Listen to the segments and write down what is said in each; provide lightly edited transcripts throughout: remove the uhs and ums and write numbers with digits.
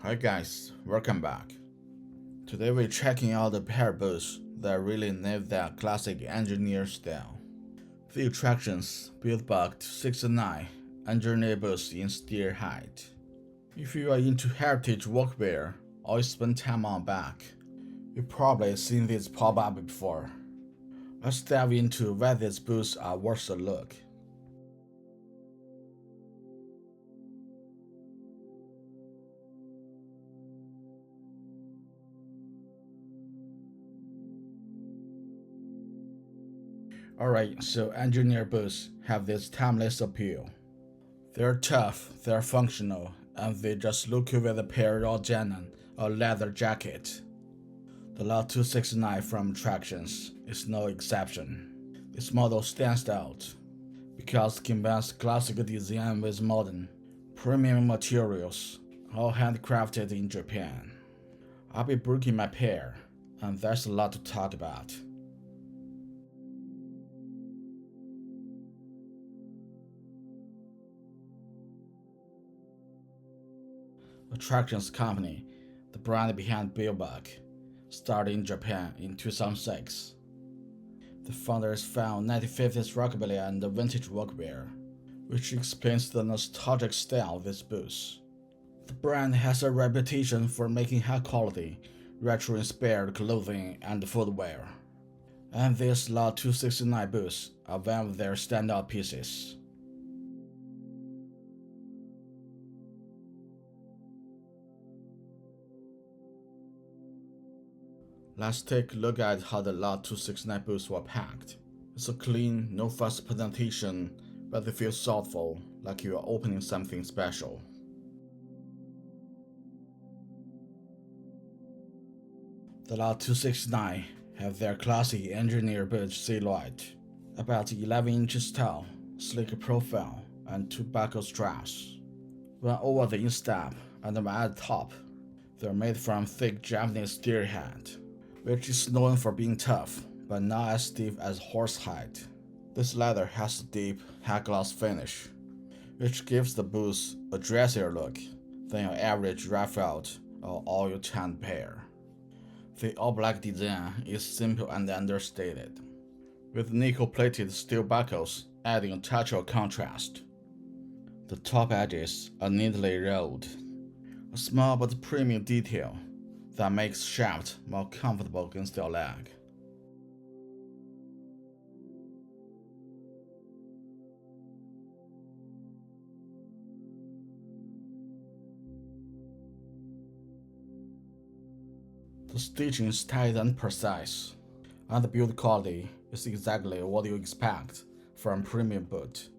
Hi guys, welcome back. Today we're checking out a pair of boots that really nailed that classic engineer style. The Attractions Lot.269 Engineer Boots in steerhide. If you are into heritage workwear or you spend time on back, you've probably seen these pop up before. Let's dive into why these boots are worth a look. Alright, so engineer boots have this timeless appeal. They're tough, they're functional, and they just look good with a pair of denim or leather jacket. The Lot.269 from Attractions is no exception. This model stands out because it combines classic design with modern, premium materials, all handcrafted in Japan. I'll be breaking my pair, and there's a lot to talk about. Attractions Company, the brand behind Billbuck, started in Japan in 2006. The founders found 1950s rockabilly and vintage workwear, which explains the nostalgic style of these boots. The brand has a reputation for making high-quality, retro-inspired clothing and footwear, and these Lot.269 boots are one of their standout pieces. Let's take a look at how the Lot.269 boots were packed. It's a clean, no-fuss presentation, but they feel thoughtful, like you are opening something special. The Lot.269 have their classic engineer boot silhouette, about 11 inches tall, sleek profile, and two buckle straps. One over the instep and one at the top. They're made from thick Japanese steerhide, which is known for being tough, but not as stiff as horsehide. This leather has a deep, high-gloss finish, which gives the boots a dressier look than your average rough-out or oil-tanned pair. The all-black design is simple and understated, with nickel-plated steel buckles adding a touch of contrast. The top edges are neatly rolled, a small but premium detail that makes shaft more comfortable against your leg. The stitching is tight and precise, and the build quality is exactly what you expect from a premium boot.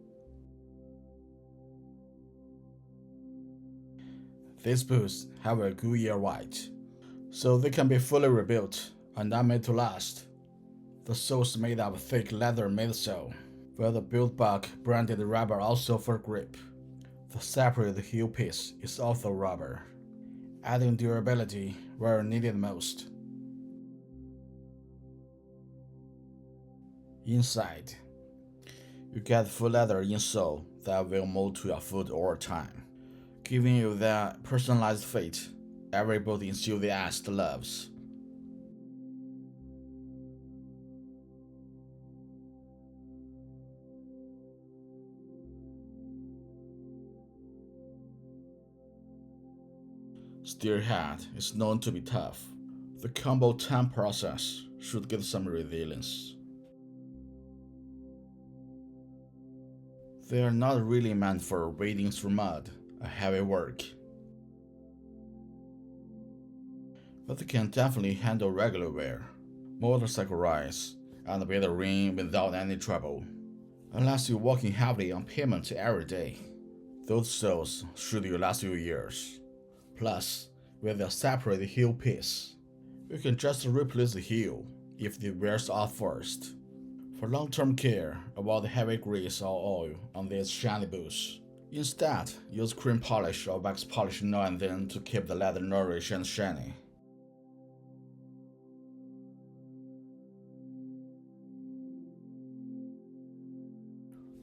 These boots have a good year white, so they can be fully rebuilt and are made to last. The sole is made of thick leather midsole, where the Billbuck branded rubber also for grip. The separate heel piece is also rubber, adding durability where needed most. Inside, you get full leather insole that will mold to your foot over time, giving you that personalized fit every boot enthusiast loves. Steerhead is known to be tough. The combo tan process should give some resilience. They are not really meant for wading through mud or heavy work, but they can definitely handle regular wear, motorcycle rides, and a bit of rain without any trouble. Unless you're walking heavily on pavement every day, those soles should last you years. Plus, with a separate heel piece, you can just replace the heel if it wears off first. For long-term care, avoid heavy grease or oil on these shiny boots. Instead, use cream polish or wax polish now and then to keep the leather nourished and shiny.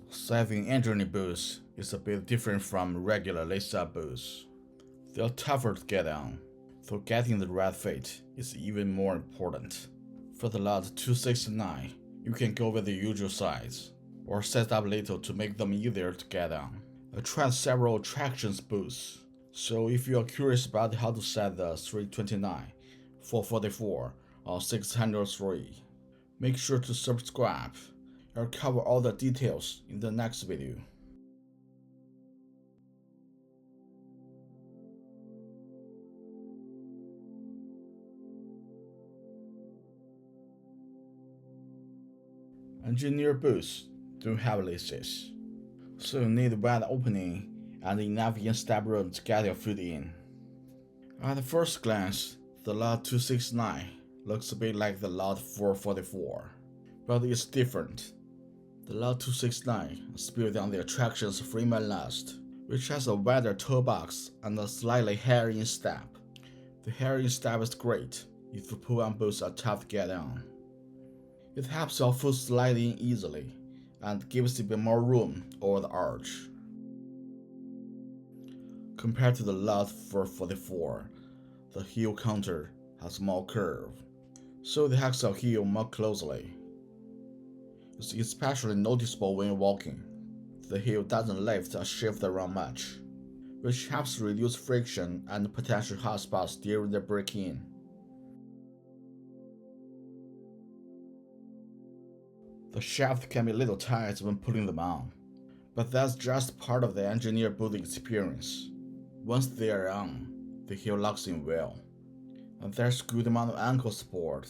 Sizing engineer boots is a bit different from regular lace-up boots. They're tougher to get on, so getting the right fit is even more important. For the Lot.269, you can go with the usual size, or set up little to make them easier to get on. I tried several Attractions boots, so if you are curious about how to set the 329, 444, or 603, make sure to subscribe. I'll cover all the details in the next video. Engineer boots don't have laces, so you need a wide opening and enough in-step room to get your foot in. At first glance, the Lot.269 looks a bit like the Lot.444, but it's different. The Lot.269 is built on the Attractions frame and last, which has a wider toe box and a slightly higher instep. The higher instep is great if the pull-on boots are tough to get on. It helps your foot slide in easily and gives you a bit more room over the arch. Compared to the Lot.444, the heel counter has more curve, so it hugs your heel more closely. It's especially noticeable when walking. The heel doesn't lift or shift around much, which helps reduce friction and potential hot spots during the break-in. The shaft can be a little tight when putting them on, but that's just part of the engineer boot experience. Once they are on, the heel locks in well, and there's a good amount of ankle support.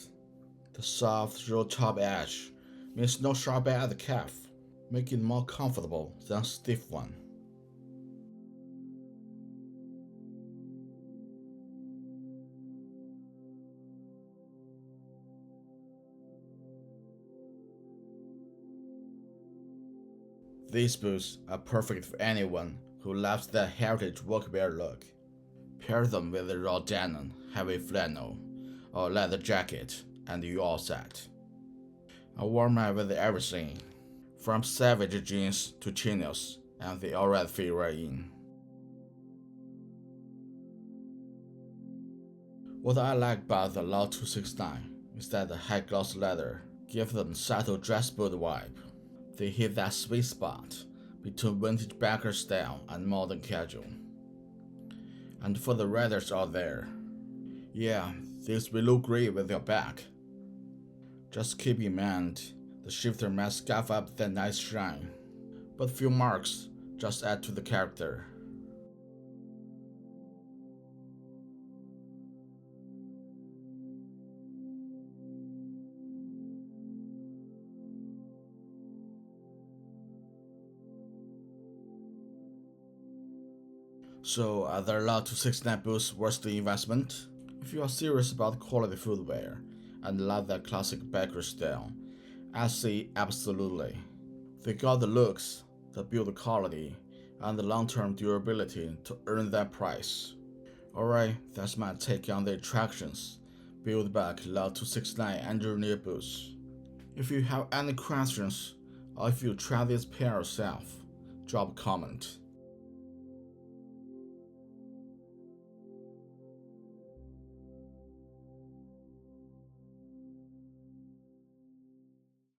The soft, raw top edge means no sharp edge at the calf, making it more comfortable than a stiff one. These boots are perfect for anyone who loves that heritage workwear look. Pair them with a raw denim, heavy flannel, or leather jacket, and you're all set. I wore mine with everything, from savage jeans to chinos, and they already fit right in. What I like about the Lot.269 is that the high gloss leather gives them subtle dress boot vibe. They hit that sweet spot between vintage biker style and modern casual. And for the riders out there, yeah, these will look great with your back. Just keep in mind, the shifter might scuff up that nice shine, but few marks just add to the character. So, are the Lot.269 boots worth the investment? If you are serious about quality footwear and love that classic biker style, I'd say absolutely. They got the looks, the build quality, and the long-term durability to earn that price. Alright, that's my take on the Attractions build back Lot.269 Engineer Boots. If you have any questions, or if you try this pair yourself, drop a comment.